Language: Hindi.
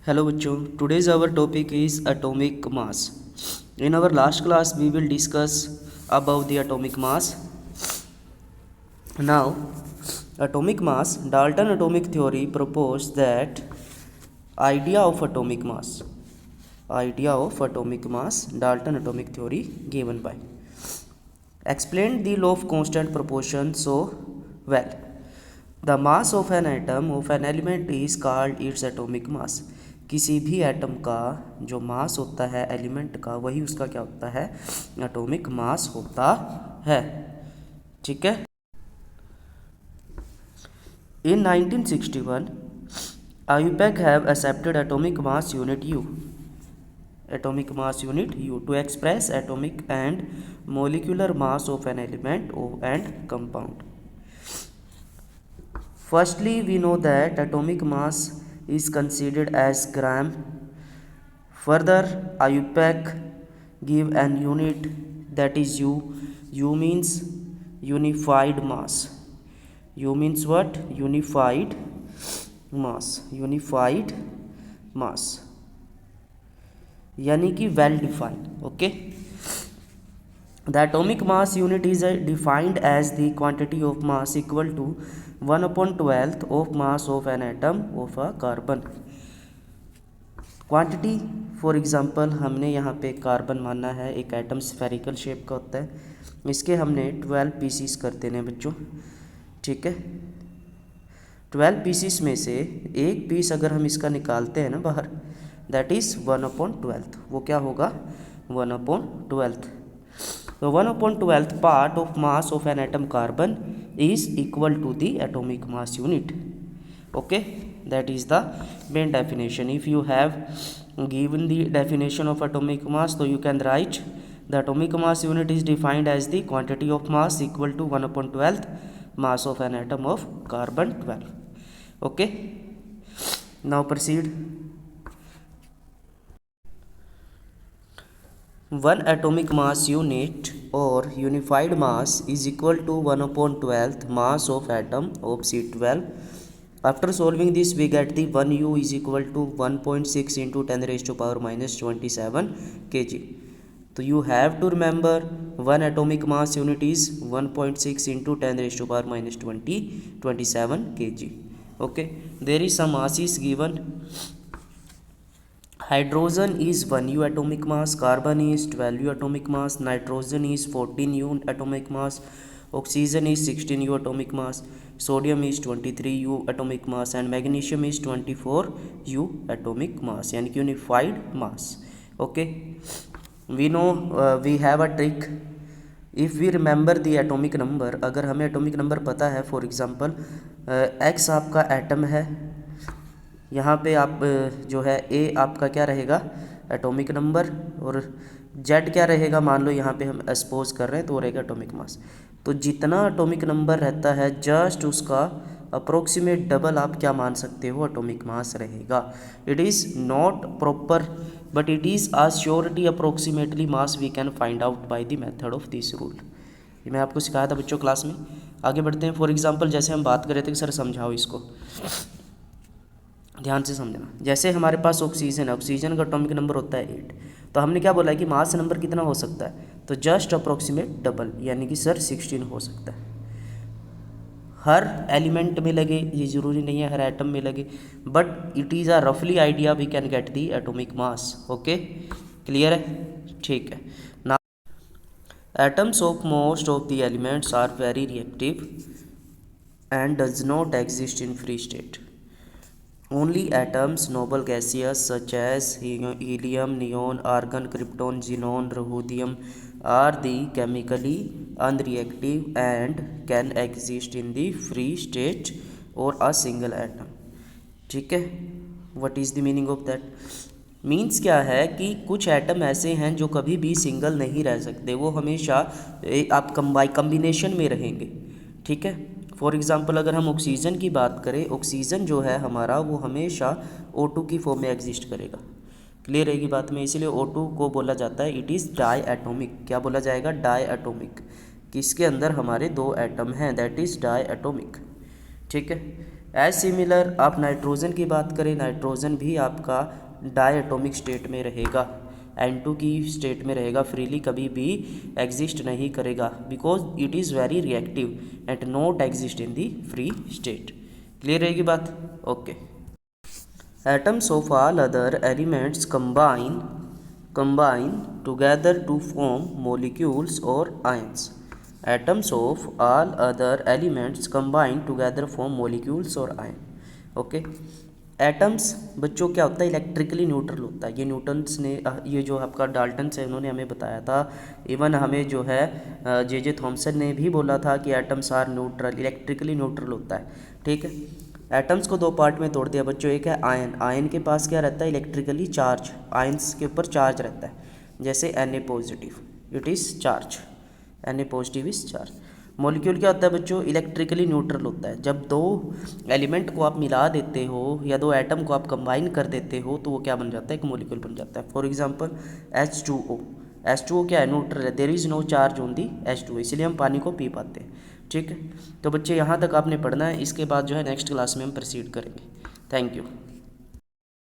Hello बच्चों, today's our topic is atomic mass. In our last class we will discuss about the atomic mass. Now, atomic mass, Dalton atomic theory proposed that idea of atomic mass. Dalton atomic theory given by. Explained the law of constant proportion so well. The mass of an atom of an element is called its atomic mass. किसी भी एटम का जो मास होता है एलिमेंट का, वही उसका क्या होता है, एटॉमिक मास होता है. ठीक है. In 1961, IUPAC have accepted atomic mass unit U to express atomic and molecular mass of an element and compound. Firstly, we know that atomic mass is considered as gram. Further, IUPAC give an unit, that is U. U means unified mass. U means what? Unified mass. यानी कि well defined. Okay. The atomic mass unit is defined as the quantity of mass equal to 1/12 of mass of an atom of a carbon. Quantity for example हमने यहाँ पे कार्बन माना है, एक एटम स्फेरिकल शेप का होता है, इसके हमने 12 पीसीस कर देने हैं बच्चों. ठीक है. 12 पीसीस में से एक पीस अगर हम इसका निकालते हैं ना बाहर, दैट इज़ 1/12. वो क्या होगा? 1/12. So 1/12 part of mass of an atom carbon is equal to the atomic mass unit. Okay, that is the main definition. If you have given the definition of atomic mass, so you can write the atomic mass unit is defined as the quantity of mass equal to 1/12 mass of an atom of carbon 12. Okay, now proceed. One atomic mass unit or unified mass is equal to 1/12 mass of atom of C12. After solving this, we get the 1U is equal to 1.6 into 10 raised to power minus 27 kg. So you have to remember one atomic mass unit is 1.6 into 10 raised to power minus 27 kg. Okay, there is some mass is given. Hydrogen is 1U atomic mass, carbon is 12U atomic mass, nitrogen is 14U atomic mass, oxygen is 16U atomic mass, sodium is 23U atomic mass and magnesium is 24U atomic mass, यानी कि unified mass. Okay, we know we have a trick. If we remember the atomic number, अगर हमें atomic number पता है, for example X आपका एटम है, यहाँ पे आप जो है A आपका क्या रहेगा, एटॉमिक नंबर, और Z क्या रहेगा, मान लो यहाँ पे हम एक्सपोज कर रहे हैं तो वो रहेगा एटॉमिक मास. तो जितना एटॉमिक नंबर रहता है जस्ट उसका अप्रोक्सीमेट डबल आप क्या मान सकते हो, एटॉमिक मास रहेगा. It is not proper but it is a surety approximately mass we can find out by the method of this rule. ये मैं आपको सिखाया था बच्चों क्लास में. आगे बढ़ते हैं. फॉर एग्जाम्पल जैसे हम बात कर रहे थे कि सर समझाओ इसको, ध्यान से समझना. जैसे हमारे पास ऑक्सीजन है, ऑक्सीजन का एटॉमिक नंबर होता है 8, तो हमने क्या बोला है कि मास नंबर कितना हो सकता है, तो जस्ट अप्रोक्सीमेट डबल, यानी कि सर 16 हो सकता है. हर एलिमेंट में लगे ये ज़रूरी नहीं है हर एटम में लगे, बट इट इज़ अ रफली idea we can get the atomic mass. Okay, clear है? ठीक है. ना atoms of most of the elements are very reactive and does not exist in free state. Only atoms, noble gaseous such as helium, neon, argon, krypton, xenon, rhodium are the chemically unreactive and can exist in the free state or a single atom. ठीक है. What is the meaning of that? Means क्या है कि कुछ एटम ऐसे हैं जो कभी भी सिंगल नहीं रह सकते, वो हमेशा आप कम्बिनेशन में रहेंगे. ठीक है. फॉर एग्ज़ाम्पल अगर हम ऑक्सीजन की बात करें, ऑक्सीजन जो है हमारा वो हमेशा O2 की फॉर्म में एग्जिस्ट करेगा. क्लियर रहेगी बात में. इसीलिए O2 को बोला जाता है इट इज़ डाई एटोमिक. क्या बोला जाएगा? Di atomic. किसके अंदर हमारे 2 एटम हैं, दैट इज़ डाई एटोमिक. ठीक है. एज सिमिलर आप नाइट्रोजन की बात करें, नाइट्रोजन भी आपका डायटोमिक स्टेट में रहेगा, N2 की स्टेट में रहेगा, फ्रीली कभी भी एग्जिस्ट नहीं करेगा, because it is very reactive and not exist in the free state. Clear रहेगी बात? Okay. Atoms of all other elements combine together to form molecules or ions. Atoms of all other elements combine together form molecules or ion. Okay. Atoms बच्चों क्या होता है? इलेक्ट्रिकली न्यूट्रल होता है। ये न्यूटन्स ने, ये जो आपका डाल्टन्स है उन्होंने हमें बताया था। इवन हमें जो है जे थॉमसन ने भी बोला था कि atoms are neutral, electrically neutral होता है। ठीक है। एटम्स को दो पार्ट में तोड़ दिया बच्चों। एक है आयन। आयन के पास क्या रहता है? Electrically charge. आयन्स के ऊपर चार्ज रहता है, जैसे Na positive, it is charge. Na positive is charge. Molecule क्या होता है बच्चों? इलेक्ट्रिकली न्यूट्रल होता है। जब दो एलिमेंट को आप मिला देते हो या दो एटम को आप कंबाइन कर देते हो तो वो क्या बन जाता है? एक मॉलिक्यूल बन जाता है। For example H2O। H2O क्या है? न्यूट्रल है, there is no charge on the H2O, इसलिए हम पानी को पी पाते हैं। ठीक है। तो बच्चे यहाँ तक आपने पढ़ना है, इसके बाद जो है नेक्स्ट क्लास में हम प्रोसीड करेंगे। Thank you.